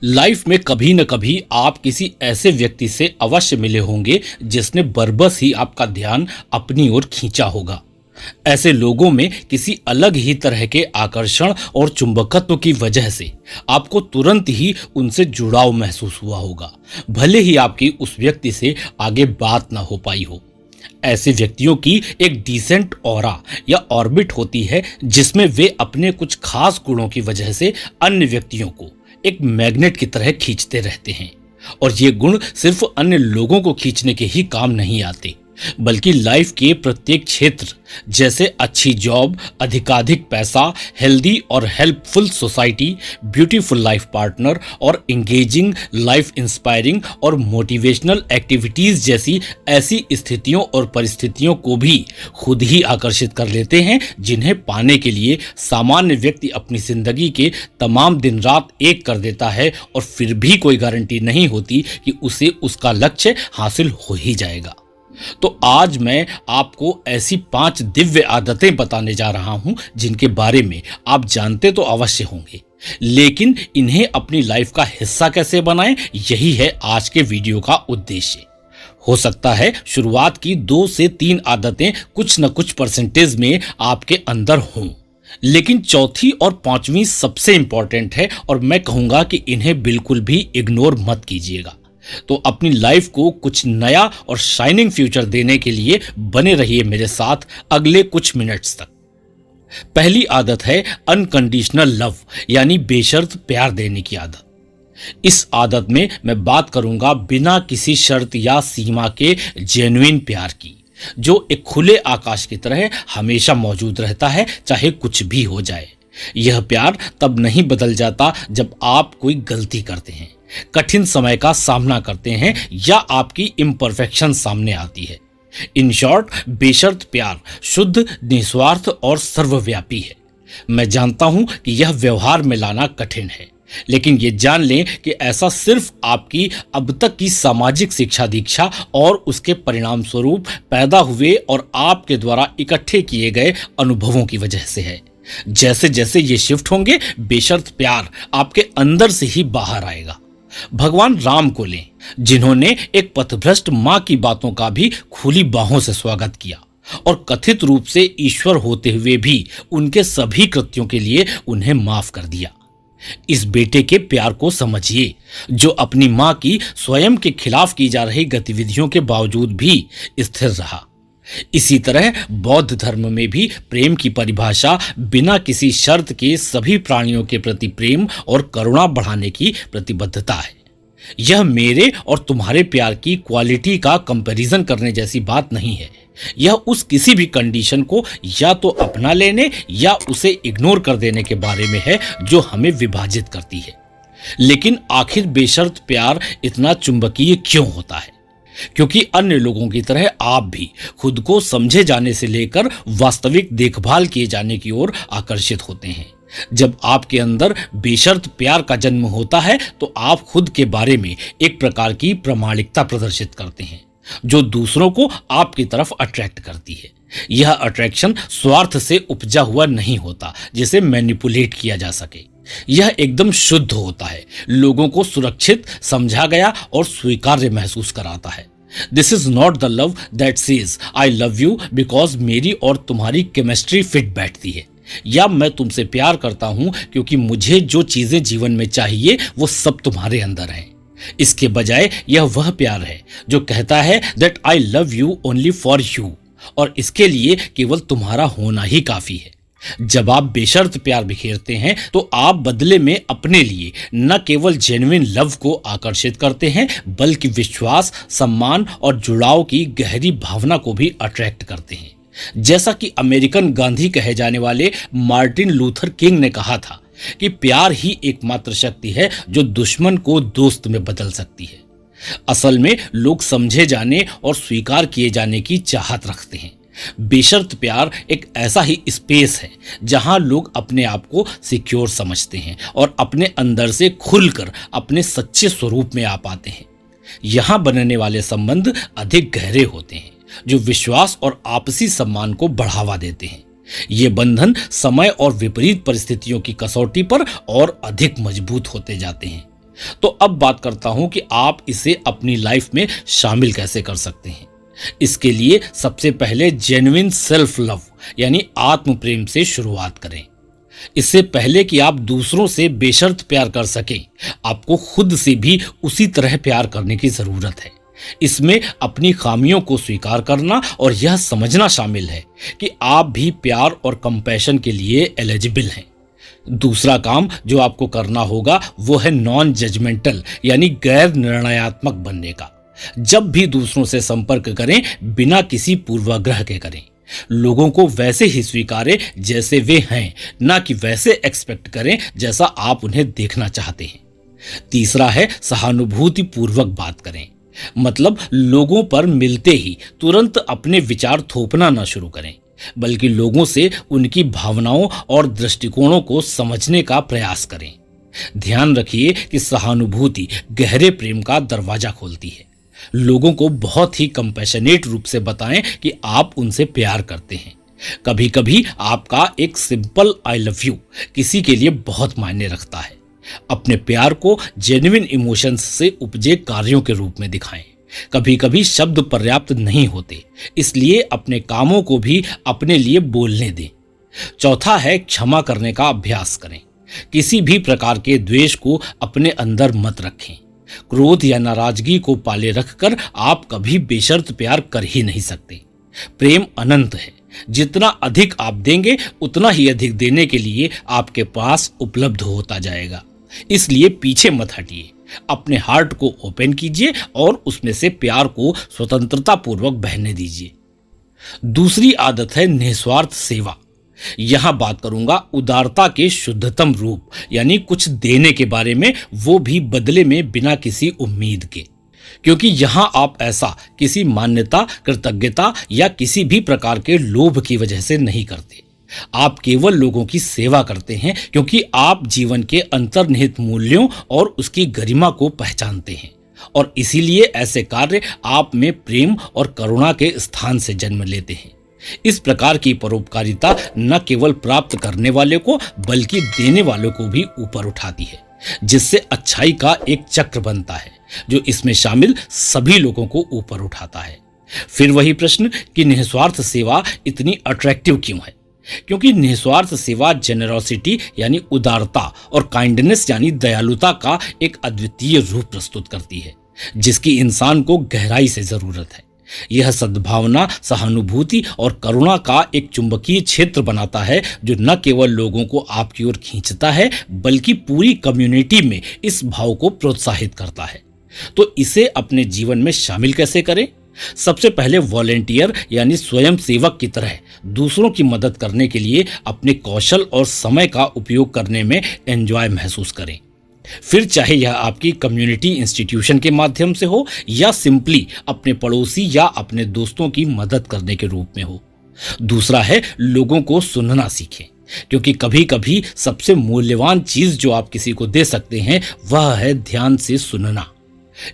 Life में कभी न कभी आप किसी ऐसे व्यक्ति से अवश्य मिले होंगे जिसने बरबस ही आपका ध्यान अपनी ओर खींचा होगा। ऐसे लोगों में किसी अलग ही तरह के आकर्षण और चुंबकत्व की वजह से आपको तुरंत ही उनसे जुड़ाव महसूस हुआ होगा, भले ही आपकी उस व्यक्ति से आगे बात ना हो पाई हो। ऐसे व्यक्तियों की एक डिसेंट ऑरा या ऑर्बिट होती है जिसमें वे अपने कुछ खास गुणों की वजह से अन्य व्यक्तियों को एक मैग्नेट की तरह खींचते रहते हैं। और ये गुण सिर्फ अन्य लोगों को खींचने के ही काम नहीं आते, बल्कि लाइफ के प्रत्येक क्षेत्र जैसे अच्छी जॉब, अधिकाधिक पैसा, हेल्दी और helpful society, beautiful life partner और एंगेजिंग लाइफ इंस्पायरिंग और मोटिवेशनल एक्टिविटीज जैसी ऐसी स्थितियों और परिस्थितियों को भी खुद ही आकर्षित कर लेते हैं, जिन्हें पाने के लिए सामान्य व्यक्ति अपनी जिंदगी के तमाम दिन रात एक कर देता है और फिर भी कोई गारंटी नहीं होती कि उसे उसका लक्ष्य हासिल हो ही जाएगा। तो आज मैं आपको ऐसी 5 दिव्य आदतें बताने जा रहा हूं जिनके बारे में आप जानते तो अवश्य होंगे, लेकिन इन्हें अपनी लाइफ का हिस्सा कैसे बनाएं, यही है आज के वीडियो का उद्देश्य। हो सकता है शुरुआत की 2 से 3 आदतें कुछ न कुछ परसेंटेज में आपके अंदर हों, लेकिन चौथी और 5वीं सबसे इंपॉर्टेंट है और मैं कहूंगा कि इन्हें बिल्कुल भी इग्नोर मत कीजिएगा। तो अपनी लाइफ को कुछ नया और शाइनिंग फ्यूचर देने के लिए बने रहिए मेरे साथ अगले कुछ मिनट्स तक। पहली आदत है अनकंडीशनल लव, यानी बेशर्त प्यार देने की आदत। इस आदत में मैं बात करूंगा बिना किसी शर्त या सीमा के जेन्युइन प्यार की, जो एक खुले आकाश की तरह हमेशा मौजूद रहता है, चाहे कुछ भी हो जाए। यह प्यार तब नहीं बदल जाता जब आप कोई गलती करते हैं, कठिन समय का सामना करते हैं या आपकी इम्परफेक्शन सामने आती है। इन शॉर्ट, बेशर्त प्यार शुद्ध, निस्वार्थ और सर्वव्यापी है। मैं जानता हूं कि यह व्यवहार में लाना कठिन है, लेकिन ये जान लें कि ऐसा सिर्फ आपकी अब तक की सामाजिक शिक्षा दीक्षा और उसके परिणाम स्वरूप पैदा हुए और आपके द्वारा इकट्ठे किए गए अनुभवों की वजह से है। जैसे जैसे ये शिफ्ट होंगे, बेशर्त प्यार आपके अंदर से ही बाहर आएगा। भगवान राम को लें, जिन्होंने एक पथभ्रष्ट मां की बातों का भी खुली बाहों से स्वागत किया और कथित रूप से ईश्वर होते हुए भी उनके सभी कृत्यों के लिए उन्हें माफ कर दिया। इस बेटे के प्यार को समझिए, जो अपनी मां की स्वयं के खिलाफ की जा रही गतिविधियों के बावजूद भी स्थिर रहा। इसी तरह बौद्ध धर्म में भी प्रेम की परिभाषा बिना किसी शर्त के सभी प्राणियों के प्रति प्रेम और करुणा बढ़ाने की प्रतिबद्धता है। यह मेरे और तुम्हारे प्यार की क्वालिटी का कंपैरिजन करने जैसी बात नहीं है। यह उस किसी भी कंडीशन को या तो अपना लेने या उसे इग्नोर कर देने के बारे में है जो हमें विभाजित करती है। लेकिन आखिर बेशर्त प्यार इतना चुंबकीय क्यों होता है? क्योंकि अन्य लोगों की तरह आप भी खुद को समझे जाने से लेकर वास्तविक देखभाल किए जाने की ओर आकर्षित होते हैं। जब आपके अंदर बेशर्त प्यार का जन्म होता है तो आप खुद के बारे में एक प्रकार की प्रामाणिकता प्रदर्शित करते हैं, जो दूसरों को आपकी तरफ अट्रैक्ट करती है। यह अट्रैक्शन स्वार्थ से उपजा हुआ नहीं होता जिसे मैनिपुलेट किया जा सके। यह एकदम शुद्ध होता है, लोगों को सुरक्षित, समझा गया और स्वीकार्य महसूस कराता है। This is not the love that says I love you because मेरी और तुम्हारी केमिस्ट्री फिट बैठती है, या मैं तुमसे प्यार करता हूं क्योंकि मुझे जो चीजें जीवन में चाहिए वो सब तुम्हारे अंदर हैं। इसके बजाय यह वह प्यार है जो कहता है that I love you only for you, और इसके लिए केवल तुम्हारा होना ही काफी है। जब आप बेशर्त प्यार बिखेरते हैं तो आप बदले में अपने लिए न केवल जेन्युइन लव को आकर्षित करते हैं, बल्कि विश्वास, सम्मान और जुड़ाव की गहरी भावना को भी अट्रैक्ट करते हैं। जैसा कि अमेरिकन गांधी कहे जाने वाले मार्टिन लूथर किंग ने कहा था कि प्यार ही एकमात्र शक्ति है जो दुश्मन को दोस्त में बदल सकती है। असल में लोग समझे जाने और स्वीकार किए जाने की चाहत रखते हैं। बेशर्त प्यार एक ऐसा ही स्पेस है जहां लोग अपने आप को सिक्योर समझते हैं और अपने अंदर से खुलकर अपने सच्चे स्वरूप में आ पाते हैं। यहां बनने वाले संबंध अधिक गहरे होते हैं, जो विश्वास और आपसी सम्मान को बढ़ावा देते हैं। ये बंधन समय और विपरीत परिस्थितियों की कसौटी पर और अधिक मजबूत होते जाते हैं। तो अब बात करता हूं कि आप इसे अपनी लाइफ में शामिल कैसे कर सकते हैं। इसके लिए सबसे पहले जेन्युइन सेल्फ लव यानी आत्म प्रेम से शुरुआत करें। इससे पहले कि आप दूसरों से बेशर्त प्यार कर सकें, आपको खुद से भी उसी तरह प्यार करने की जरूरत है। इसमें अपनी खामियों को स्वीकार करना और यह समझना शामिल है कि आप भी प्यार और कंपैशन के लिए एलिजिबल हैं। दूसरा काम जो आपको करना होगा वो है नॉन जजमेंटल यानी गैर निर्णयात्मक बनने का। जब भी दूसरों से संपर्क करें, बिना किसी पूर्वाग्रह के करें। लोगों को वैसे ही स्वीकारें जैसे वे हैं, ना कि वैसे एक्सपेक्ट करें जैसा आप उन्हें देखना चाहते हैं। तीसरा है सहानुभूति पूर्वक बात करें। मतलब लोगों पर मिलते ही तुरंत अपने विचार थोपना ना शुरू करें, बल्कि लोगों से उनकी भावनाओं और दृष्टिकोणों को समझने का प्रयास करें। ध्यान रखिए कि सहानुभूति गहरे प्रेम का दरवाजा खोलती है। लोगों को बहुत ही कंपैशनेट रूप से बताएं कि आप उनसे प्यार करते हैं। कभी कभी आपका एक सिंपल आई लव यू किसी के लिए बहुत मायने रखता है। अपने प्यार को जेन्युइन इमोशंस से उपजे कार्यों के रूप में दिखाएं। कभी कभी शब्द पर्याप्त नहीं होते, इसलिए अपने कामों को भी अपने लिए बोलने दें। चौथा है क्षमा करने का अभ्यास करें। किसी भी प्रकार के द्वेष को अपने अंदर मत रखें। क्रोध या नाराजगी को पाले रखकर आप कभी बेशर्त प्यार कर ही नहीं सकते। प्रेम अनंत है। जितना अधिक आप देंगे, उतना ही अधिक देने के लिए आपके पास उपलब्ध होता जाएगा। इसलिए पीछे मत हटिए, अपने हार्ट को ओपन कीजिए और उसमें से प्यार को स्वतंत्रता पूर्वक बहने दीजिए। दूसरी आदत है निस्वार्थ सेवा। यहां बात करूंगा उदारता के शुद्धतम रूप यानी कुछ देने के बारे में, वो भी बदले में बिना किसी उम्मीद के। क्योंकि यहां आप ऐसा किसी मान्यता, कृतज्ञता या किसी भी प्रकार के लोभ की वजह से नहीं करते। आप केवल लोगों की सेवा करते हैं क्योंकि आप जीवन के अंतर्निहित मूल्यों और उसकी गरिमा को पहचानते हैं, और इसीलिए ऐसे कार्य आप में प्रेम और करुणा के स्थान से जन्म लेते हैं। इस प्रकार की परोपकारिता न केवल प्राप्त करने वाले को बल्कि देने वालों को भी ऊपर उठाती है, जिससे अच्छाई का एक चक्र बनता है जो इसमें शामिल सभी लोगों को ऊपर उठाता है। फिर वही प्रश्न कि निस्वार्थ सेवा इतनी अट्रैक्टिव क्यों है? क्योंकि निस्वार्थ सेवा जेनरोसिटी यानी उदारता और काइंडनेस यानी दयालुता का एक अद्वितीय रूप प्रस्तुत करती है, जिसकी इंसान को गहराई से जरूरत है। यह सद्भावना, सहानुभूति और करुणा का एक चुंबकीय क्षेत्र बनाता है जो न केवल लोगों को आपकी ओर खींचता है बल्कि पूरी कम्युनिटी में इस भाव को प्रोत्साहित करता है। तो इसे अपने जीवन में शामिल कैसे करें? सबसे पहले वॉलेंटियर यानी स्वयं सेवक की तरह दूसरों की मदद करने के लिए अपने कौशल और समय का उपयोग करने में एंजॉय महसूस करें। फिर चाहे यह आपकी कम्युनिटी इंस्टीट्यूशन के माध्यम से हो या सिंपली अपने पड़ोसी या अपने दोस्तों की मदद करने के रूप में हो। दूसरा है लोगों को सुनना सीखें, क्योंकि कभी कभी सबसे मूल्यवान चीज जो आप किसी को दे सकते हैं वह है ध्यान से सुनना।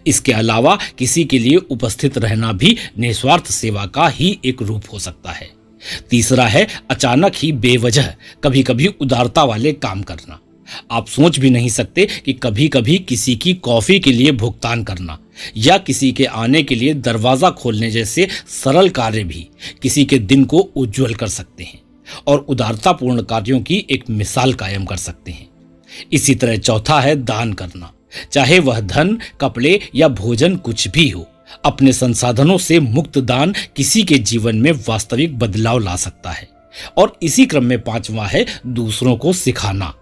इसके अलावा किसी के लिए उपस्थित रहना भी निस्वार्थ सेवा का ही एक रूप हो सकता है। तीसरा है अचानक ही बेवजह कभी कभी उदारता वाले काम करना। आप सोच भी नहीं सकते कि कभी कभी किसी की कॉफी के लिए भुगतान करना या किसी के आने के लिए दरवाजा खोलने जैसे सरल कार्य भी किसी के दिन को उज्जवल कर सकते हैं और उदारतापूर्ण कार्यों की एक मिसाल कायम कर सकते हैं। इसी तरह चौथा है दान करना, चाहे वह धन, कपड़े या भोजन कुछ भी हो। अपने संसाधनों से मुक्त दान किसी के जीवन में वास्तविक बदलाव ला सकता है। और इसी क्रम में पांचवा है दूसरों को सिखाना।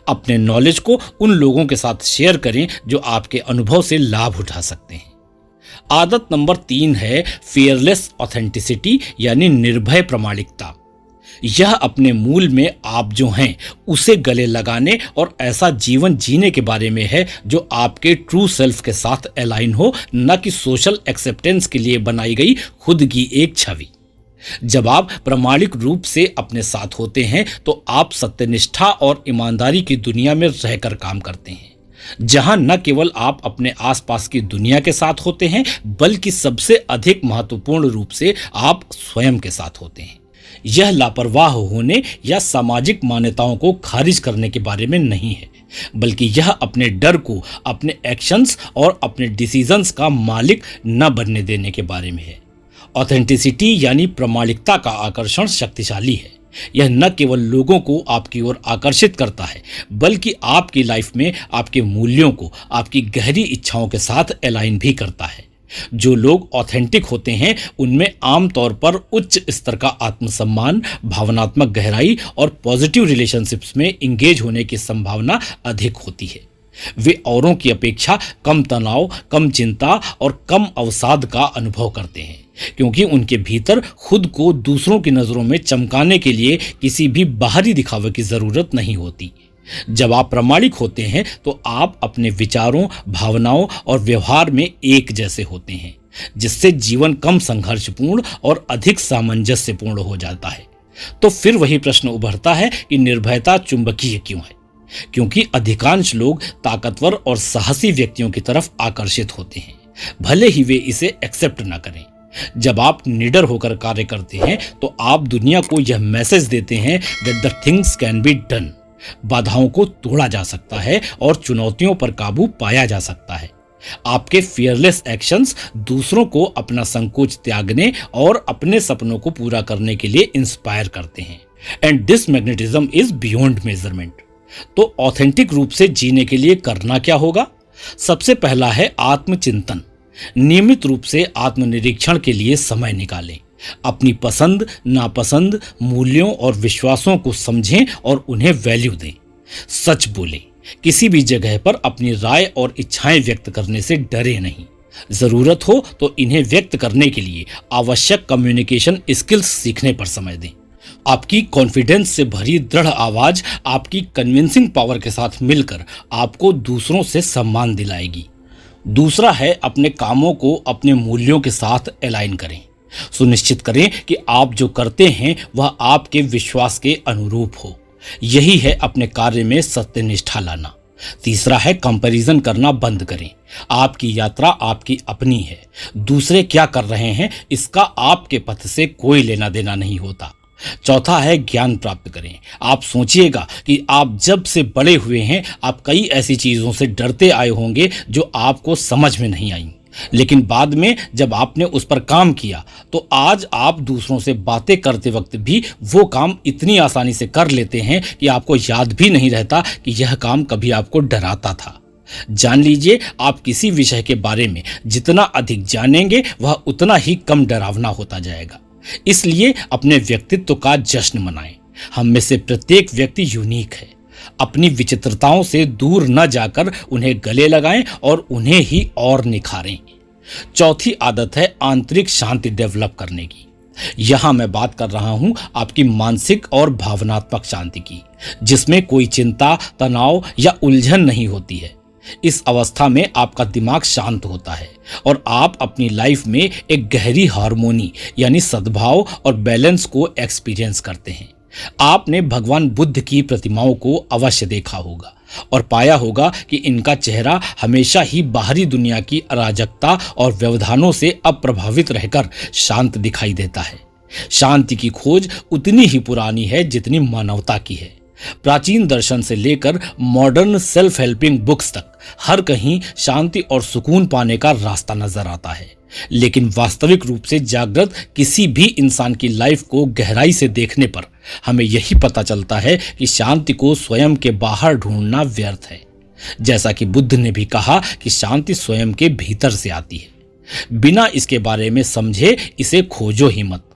अपने नॉलेज को उन लोगों के साथ शेयर करें जो आपके अनुभव से लाभ उठा सकते हैं। आदत नंबर 3 है फियरलेस ऑथेंटिसिटी यानी निर्भय प्रामाणिकता। यह अपने मूल में आप जो हैं उसे गले लगाने और ऐसा जीवन जीने के बारे में है जो आपके ट्रू सेल्फ के साथ अलाइन हो, न कि सोशल एक्सेप्टेंस के लिए बनाई गई खुद की एक छवि। जब आप प्रामाणिक रूप से अपने साथ होते हैं तो आप सत्यनिष्ठा और ईमानदारी की दुनिया में रहकर काम करते हैं, जहां न केवल आप अपने आसपास की दुनिया के साथ होते हैं बल्कि सबसे अधिक महत्वपूर्ण रूप से आप स्वयं के साथ होते हैं। यह लापरवाह होने या सामाजिक मान्यताओं को खारिज करने के बारे में नहीं है, बल्कि यह अपने डर को अपने एक्शंस और अपने डिसीजंस का मालिक न बनने देने के बारे में है। ऑथेंटिसिटी यानी प्रामाणिकता का आकर्षण शक्तिशाली है। यह न केवल लोगों को आपकी ओर आकर्षित करता है, बल्कि आपकी लाइफ में आपके मूल्यों को आपकी गहरी इच्छाओं के साथ अलाइन भी करता है। जो लोग ऑथेंटिक होते हैं उनमें आमतौर पर उच्च स्तर का आत्मसम्मान, भावनात्मक गहराई और पॉजिटिव रिलेशनशिप्स में इंगेज होने की संभावना अधिक होती है। वे औरों की अपेक्षा कम तनाव, कम चिंता और कम अवसाद का अनुभव करते हैं, क्योंकि उनके भीतर खुद को दूसरों की नज़रों में चमकाने के लिए किसी भी बाहरी दिखावे की ज़रूरत नहीं होती। जब आप प्रामाणिक होते हैं तो आप अपने विचारों, भावनाओं और व्यवहार में एक जैसे होते हैं, जिससे जीवन कम संघर्षपूर्ण और अधिक सामंजस्यपूर्ण हो जाता है। तो फिर वही प्रश्न उभरता है कि निर्भयता चुंबकीय क्यों है? क्योंकि अधिकांश लोग ताकतवर और साहसी व्यक्तियों की तरफ आकर्षित होते हैं, भले ही वे इसे एक्सेप्ट ना करें। जब आप निडर होकर कार्य करते हैं तो आप दुनिया को यह मैसेज देते हैं that the things can be done. बाधाओं को तोड़ा जा सकता है और चुनौतियों पर काबू पाया जा सकता है। आपके फियरलेस एक्शंस दूसरों को अपना संकोच त्यागने और अपने सपनों को पूरा करने के लिए इंस्पायर करते हैं। And this magnetism is beyond measurement. तो ऑथेंटिक रूप से जीने के लिए करना क्या होगा? सबसे पहला है आत्मचिंतन। नियमित रूप से आत्मनिरीक्षण के लिए समय निकालें। अपनी पसंद, नापसंद, मूल्यों और विश्वासों को समझें और उन्हें वैल्यू दें। सच बोलें। किसी भी जगह पर अपनी राय और इच्छाएं व्यक्त करने से डरे नहीं। जरूरत हो तो इन्हें व्यक्त करने के लिए आवश्यक कम्युनिकेशन स्किल्स सीखने पर समय दें। आपकी कॉन्फिडेंस से भरी दृढ़ आवाज आपकी कन्विंसिंग पावर के साथ मिलकर आपको दूसरों से सम्मान दिलाएगी। दूसरा है अपने कामों को अपने मूल्यों के साथ अलाइन करें। सुनिश्चित करें कि आप जो करते हैं वह आपके विश्वास के अनुरूप हो। यही है अपने कार्य में सत्यनिष्ठा लाना। तीसरा है कंपैरिजन करना बंद करें। आपकी यात्रा आपकी अपनी है। दूसरे क्या कर रहे हैं इसका आपके पथ से कोई लेना देना नहीं होता। चौथा है ज्ञान प्राप्त करें। आप सोचिएगा कि आप जब से बड़े हुए हैं आप कई ऐसी चीजों से डरते आए होंगे जो आपको समझ में नहीं आई, लेकिन बाद में जब आपने उस पर काम किया तो आज आप दूसरों से बातें करते वक्त भी वो काम इतनी आसानी से कर लेते हैं कि आपको याद भी नहीं रहता कि यह काम कभी आपको डराता था। जान लीजिए, आप किसी विषय के बारे में जितना अधिक जानेंगे वह उतना ही कम डरावना होता जाएगा। इसलिए अपने व्यक्तित्व का जश्न मनाएं। हम में से प्रत्येक व्यक्ति यूनिक है। अपनी विचित्रताओं से दूर न जाकर उन्हें गले लगाएं और उन्हें ही और निखारें। चौथी आदत है आंतरिक शांति डेवलप करने की। यहां मैं बात कर रहा हूं आपकी मानसिक और भावनात्मक शांति की, जिसमें कोई चिंता, तनाव या उलझन नहीं होती है। इस अवस्था में आपका दिमाग शांत होता है और आप अपनी लाइफ में एक गहरी हार्मोनी यानी सद्भाव और बैलेंस को एक्सपीरियंस करते हैं। आपने भगवान बुद्ध की प्रतिमाओं को अवश्य देखा होगा और पाया होगा कि इनका चेहरा हमेशा ही बाहरी दुनिया की अराजकता और व्यवधानों से अप्रभावित रहकर शांत दिखाई देता है। शांति की खोज उतनी ही पुरानी है जितनी मानवता की है। प्राचीन दर्शन से लेकर मॉडर्न सेल्फ हेल्पिंग बुक्स तक हर कहीं शांति और सुकून पाने का रास्ता नजर आता है। लेकिन वास्तविक रूप से जागृत किसी भी इंसान की लाइफ को गहराई से देखने पर हमें यही पता चलता है कि शांति को स्वयं के बाहर ढूंढना व्यर्थ है। जैसा कि बुद्ध ने भी कहा कि शांति स्वयं के भीतर से आती है। बिना इसके बारे में समझे इसे खोजो ही मत।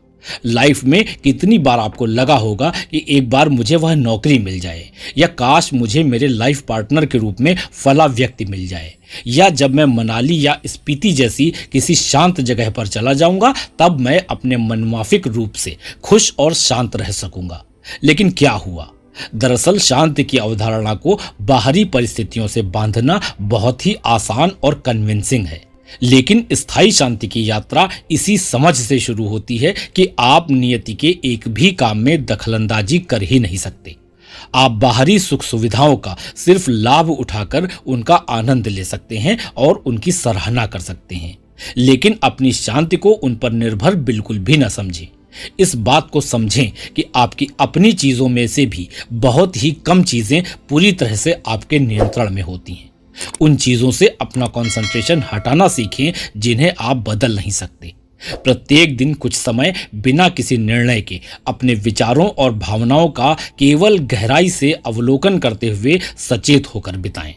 लाइफ में कितनी बार आपको लगा होगा कि एक बार मुझे वह नौकरी मिल जाए, या काश मुझे मेरे लाइफ पार्टनर के रूप में फला व्यक्ति मिल जाए, या जब मैं मनाली या स्पीति जैसी किसी शांत जगह पर चला जाऊंगा तब मैं अपने मनमाफिक रूप से खुश और शांत रह सकूंगा। लेकिन क्या हुआ? दरअसल शांति की अवधारणा को बाहरी परिस्थितियों से बांधना बहुत ही आसान और कन्विंसिंग है। लेकिन स्थायी शांति की यात्रा इसी समझ से शुरू होती है कि आप नियति के एक भी काम में दखलंदाजी कर ही नहीं सकते। आप बाहरी सुख सुविधाओं का सिर्फ लाभ उठाकर उनका आनंद ले सकते हैं और उनकी सराहना कर सकते हैं, लेकिन अपनी शांति को उन पर निर्भर बिल्कुल भी न समझें। इस बात को समझें कि आपकी अपनी चीजों में से भी बहुत ही कम चीजें पूरी तरह से आपके नियंत्रण में होती हैं। उन चीजों से अपना कंसंट्रेशन हटाना सीखें जिन्हें आप बदल नहीं सकते। प्रत्येक दिन कुछ समय बिना किसी निर्णय के अपने विचारों और भावनाओं का केवल गहराई से अवलोकन करते हुए सचेत होकर बिताएं।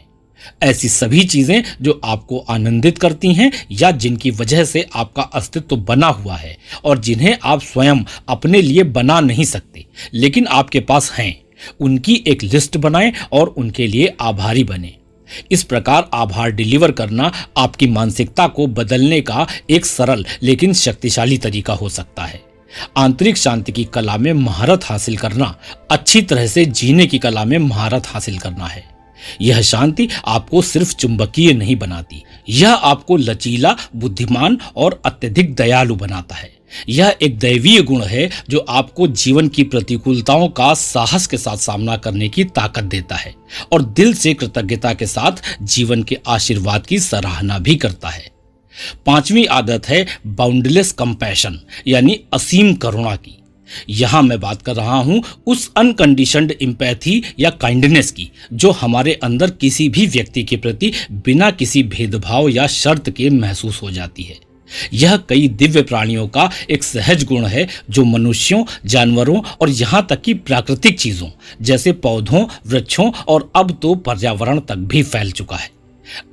ऐसी सभी चीजें जो आपको आनंदित करती हैं या जिनकी वजह से आपका अस्तित्व बना हुआ है और जिन्हें आप स्वयं अपने लिए बना नहीं सकते लेकिन आपके पास हैं, उनकी एक लिस्ट बनाएं और उनके लिए आभारी बने। इस प्रकार आभार डिलीवर करना आपकी मानसिकता को बदलने का एक सरल लेकिन शक्तिशाली तरीका हो सकता है। आंतरिक शांति की कला में महारत हासिल करना अच्छी तरह से जीने की कला में महारत हासिल करना है। यह शांति आपको सिर्फ चुंबकीय नहीं बनाती, यह आपको लचीला, बुद्धिमान और अत्यधिक दयालु बनाता है। यह एक दैवीय गुण है जो आपको जीवन की प्रतिकूलताओं का साहस के साथ सामना करने की ताकत देता है और दिल से कृतज्ञता के साथ जीवन के आशीर्वाद की सराहना भी करता है। 5वीं आदत है बाउंडलेस कंपैशन यानी असीम करुणा की। यहां मैं बात कर रहा हूं उस अनकंडीशनड एम्पैथी या काइंडनेस की जो हमारे अंदर किसी भी व्यक्ति के प्रति बिना किसी भेदभाव या शर्त के महसूस हो जाती है। यह कई दिव्य प्राणियों का एक सहज गुण है जो मनुष्यों, जानवरों और यहाँ तक कि प्राकृतिक चीजों जैसे पौधों, वृक्षों और अब तो पर्यावरण तक भी फैल चुका है।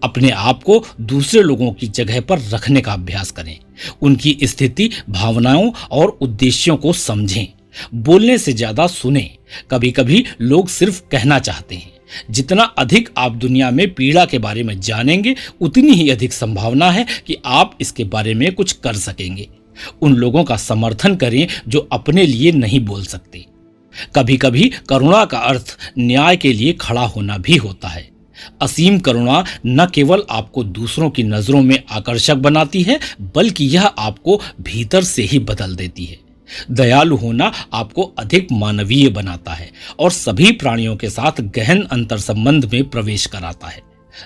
अपने आप को दूसरे लोगों की जगह पर रखने का अभ्यास करें, उनकी स्थिति, भावनाओं और उद्देश्यों को समझें। बोलने से ज्यादा सुनें। कभी कभी लोग सिर्फ कहना चाहते हैं। जितना अधिक आप दुनिया में पीड़ा के बारे में जानेंगे उतनी ही अधिक संभावना है कि आप इसके बारे में कुछ कर सकेंगे। उन लोगों का समर्थन करें जो अपने लिए नहीं बोल सकते। कभी कभी करुणा का अर्थ न्याय के लिए खड़ा होना भी होता है। असीम करुणा न केवल आपको दूसरों की नजरों में आकर्षक बनाती है बल्कि यह आपको भीतर से ही बदल देती है। दयालु होना आपको अधिक मानवीय बनाता है और सभी प्राणियों के साथ गहन अंतर संबंध में प्रवेश कराता है।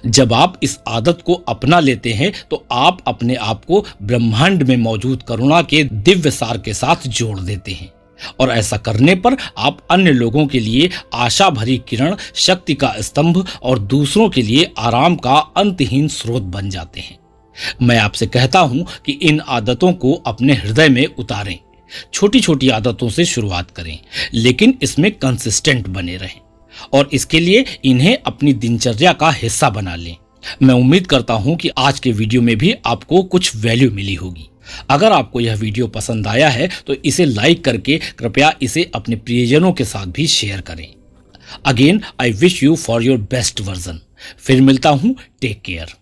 जब आप इस आदत को अपना लेते हैं तो आप अपने आप को ब्रह्मांड में मौजूद करुणा के दिव्य सार के साथ जोड़ देते हैं और ऐसा करने पर आप अन्य लोगों के लिए आशा भरी किरण, शक्ति का स्तंभ और दूसरों के लिए आराम का अंतहीन स्रोत बन जाते हैं। मैं आपसे कहता हूं कि इन आदतों को अपने हृदय में उतारें। छोटी छोटी आदतों से शुरुआत करें लेकिन इसमें कंसिस्टेंट बने रहें और इसके लिए इन्हें अपनी दिनचर्या का हिस्सा बना लें। मैं उम्मीद करता हूं कि आज के वीडियो में भी आपको कुछ वैल्यू मिली होगी। अगर आपको यह वीडियो पसंद आया है तो इसे लाइक करके कृपया इसे अपने प्रियजनों के साथ भी शेयर करें। Again I wish you for your best version. फिर मिलता हूं। Take care.